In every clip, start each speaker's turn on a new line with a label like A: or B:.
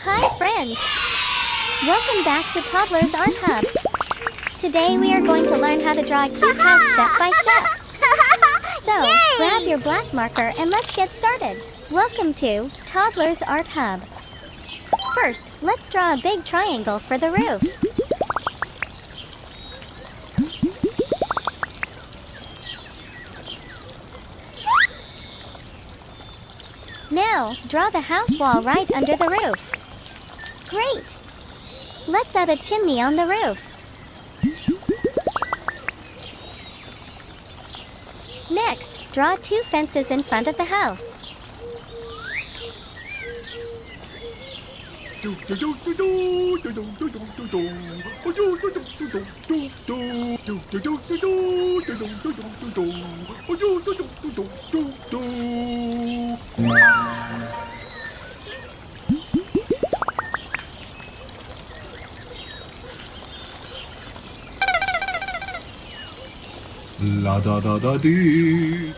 A: Hi friends! Welcome back to Toddlers Art Hub. Today we are going to learn how to draw a cute house step by step. So,
B: Yay!
A: grab your black marker and let's get started. Welcome to Toddlers Art Hub. First, let's draw a big triangle for the roof. Now, draw the house wall right under the roof. Great! Let's add a chimney on the roof. Next, draw 2 fences in front of the house.
C: La da da da dee.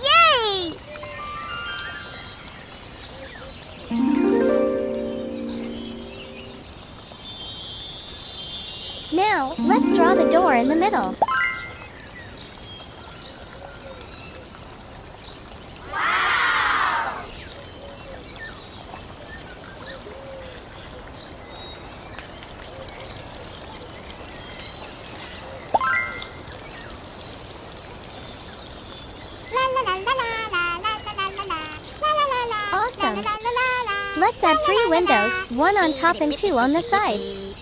B: Yay!
A: Now, let's draw the door in the middle. Awesome! Let's add 3 windows, 1 on top and 2 on the sides.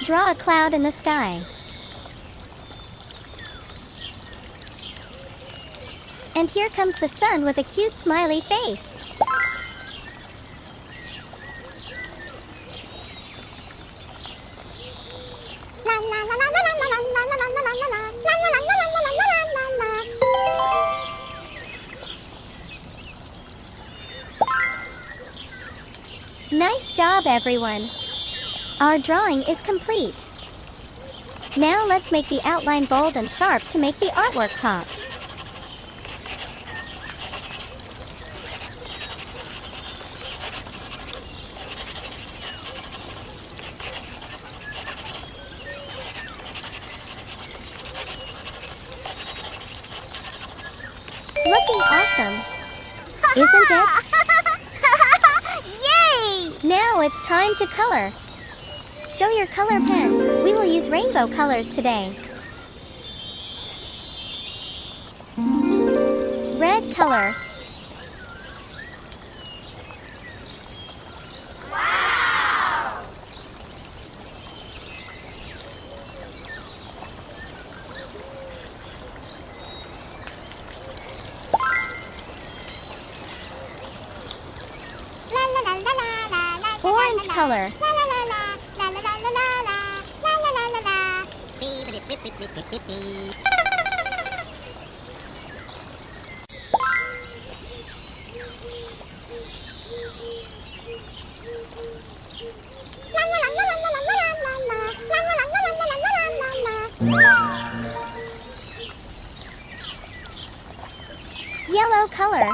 A: Draw a cloud in the sky. And here comes the sun with a cute smiley face. Nice job, everyone! Our drawing is complete. Now let's make the outline bold and sharp to make the artwork pop. Looking awesome, isn't it?
B: Yay!
A: Now it's time to color. Show your color pens. We will use rainbow colors today. Red color.
B: Wow!
A: Orange color. Yellow color.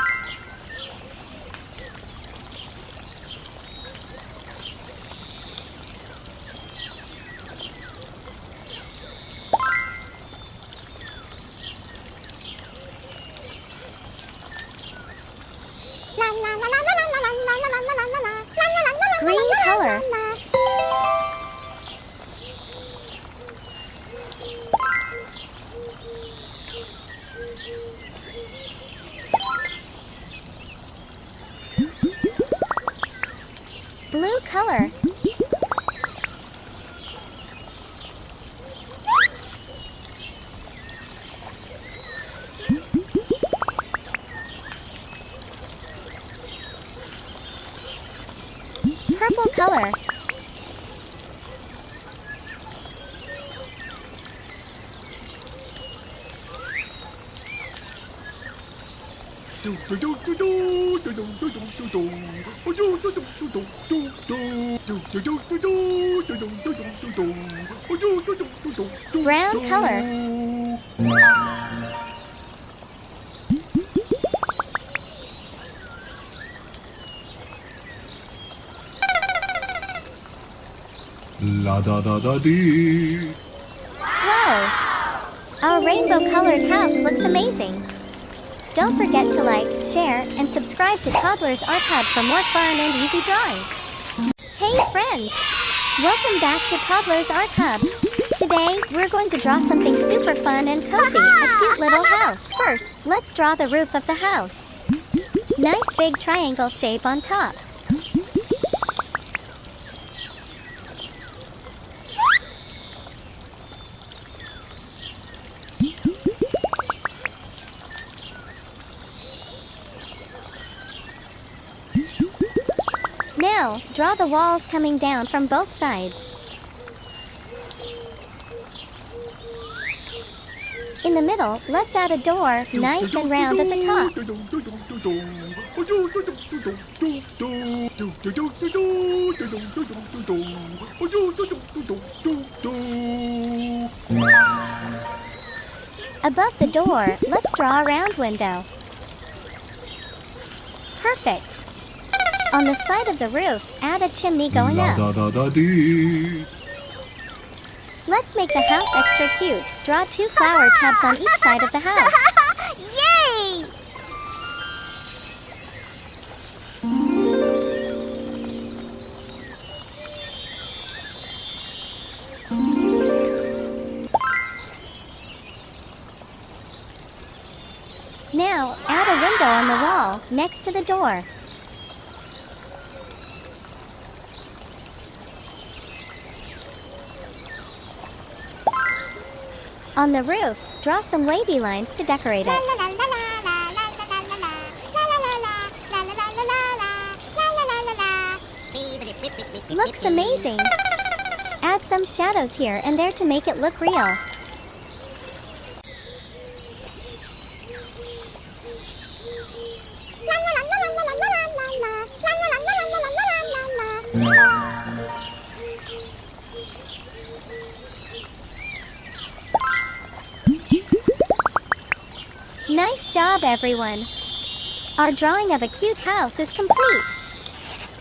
A: Green color. Blue color. Purple color. Brown color.
C: La da da da dee.
A: Wow! Our rainbow-colored house looks amazing. Don't forget to like, share, and subscribe to Toddlers Art Hub for more fun and easy drawings. Hey friends! Welcome back to Toddlers Art Hub. Today, we're going to draw something super fun and cozy, a cute little house. First, let's draw the roof of the house. Nice big triangle shape on top. Now, draw the walls coming down from both sides. In the middle, let's add a door, nice and round at the top. Above the door, let's draw a round window. Perfect. On the side of the roof, add a chimney going
C: La
A: up.
C: da da da dee.
A: Let's make the house extra cute. Draw 2 flower tubs on each side of the house.
B: Yay!
A: Now, add a window on the wall, next to the door. On the roof, draw some wavy lines to decorate it. Looks amazing! Add some shadows here and there to make it look real. Nice job, everyone! Our drawing of a cute house is complete.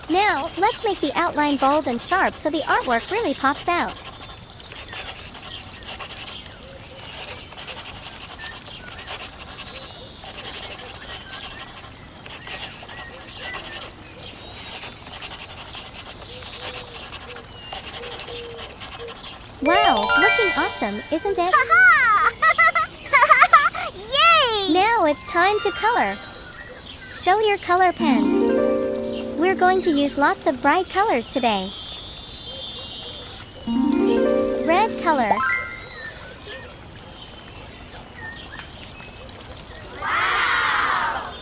A: Now, let's make the outline bold and sharp so the artwork really pops out. Wow, looking awesome, isn't it?
B: Yay!
A: Now it's time to color. Show your color pens. We're going to use lots of bright colors today. Red color.
B: Wow!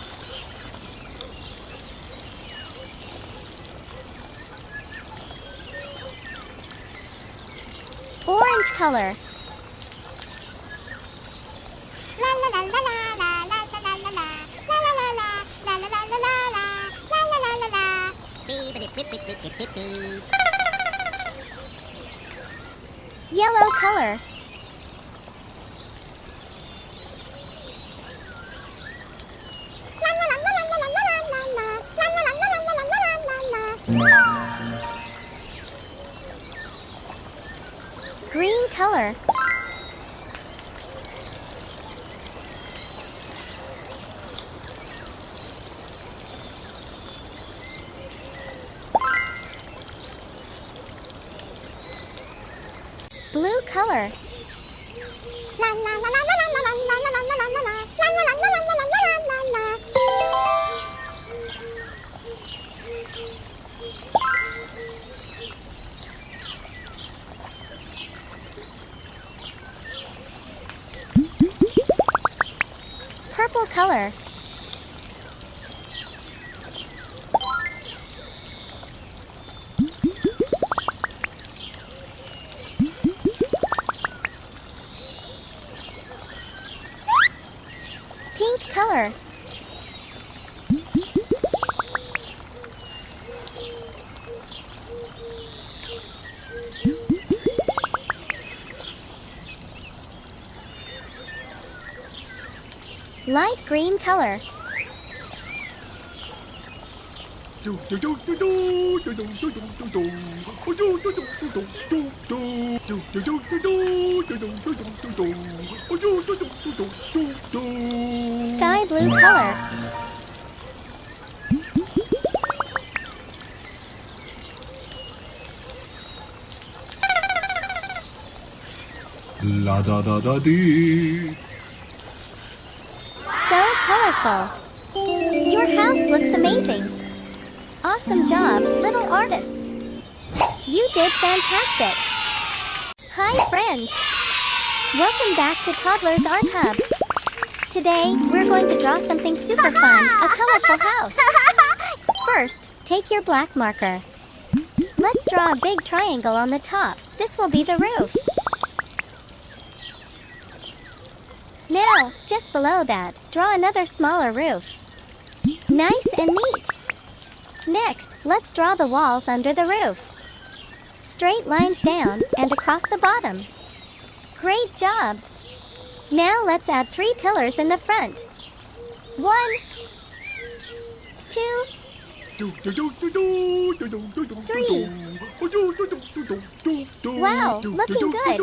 A: Orange color. Yellow color. Green color. Blue color. Purple color. Light green color. Sky blue color.
C: La da da da dee.
A: So colorful. Your house looks amazing. Awesome job, little artists. You did fantastic. Hi friends. Welcome back to Toddlers Art Hub. Today, we're going to draw something super fun, a colorful house. First, take your black marker. Let's draw a big triangle on the top. This will be the roof. Now, just below that, draw another smaller roof. Nice and neat. Next, let's draw the walls under the roof. Straight lines down and across the bottom. Great job! Now let's add 3 pillars in the front. 1, 2, 3. Wow, looking good.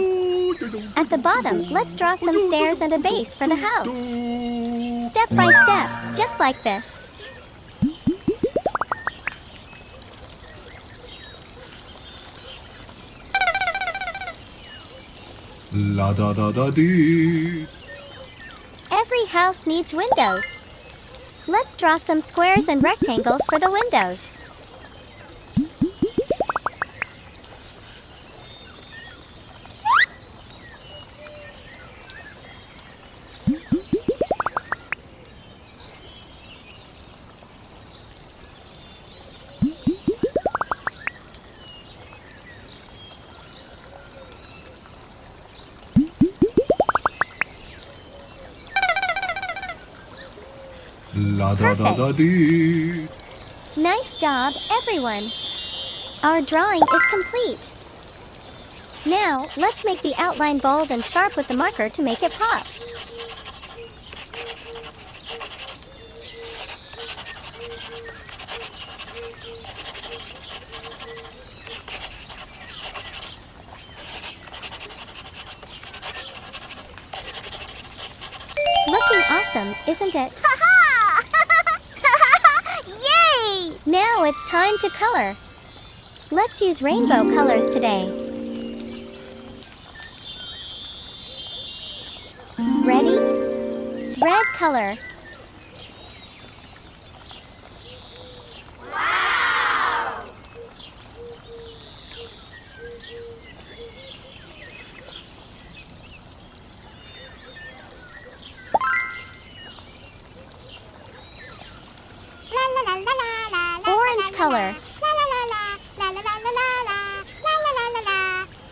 A: At the bottom, let's draw some stairs and a base for the house. Step by step, just like this.
C: La da da da dee.
A: Every house needs windows. Let's draw some squares and rectangles for the windows.
C: La da da da dee.
A: Nice job, everyone! Our drawing is complete. Now, let's make the outline bold and sharp with the marker to make it pop. Looking awesome, isn't it?
B: Yay!
A: Now it's time to color. Let's use rainbow colors today. Ready? Red color.
B: Wow! La la la la la la.
A: Orange color.
B: La la la la la la la la la la la la la la.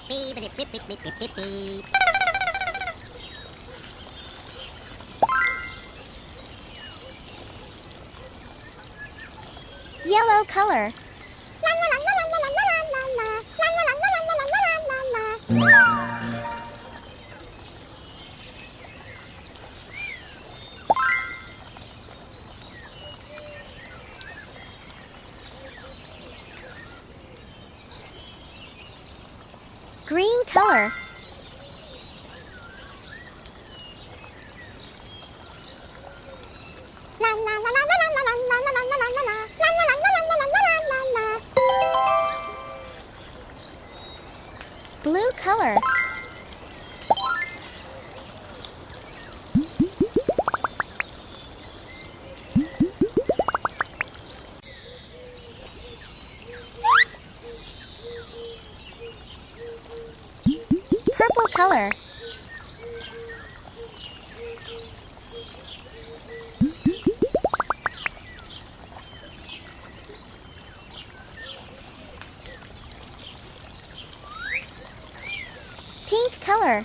B: Beep beep beep beep beep beep beep.
A: Yellow color.
B: La la la la la la la la la la. La la la la la la la la la la.
A: Green color.
B: La la la la la la la la la la la la la. La la la la la la la la la la.
A: Blue color. Purple color. Pink color.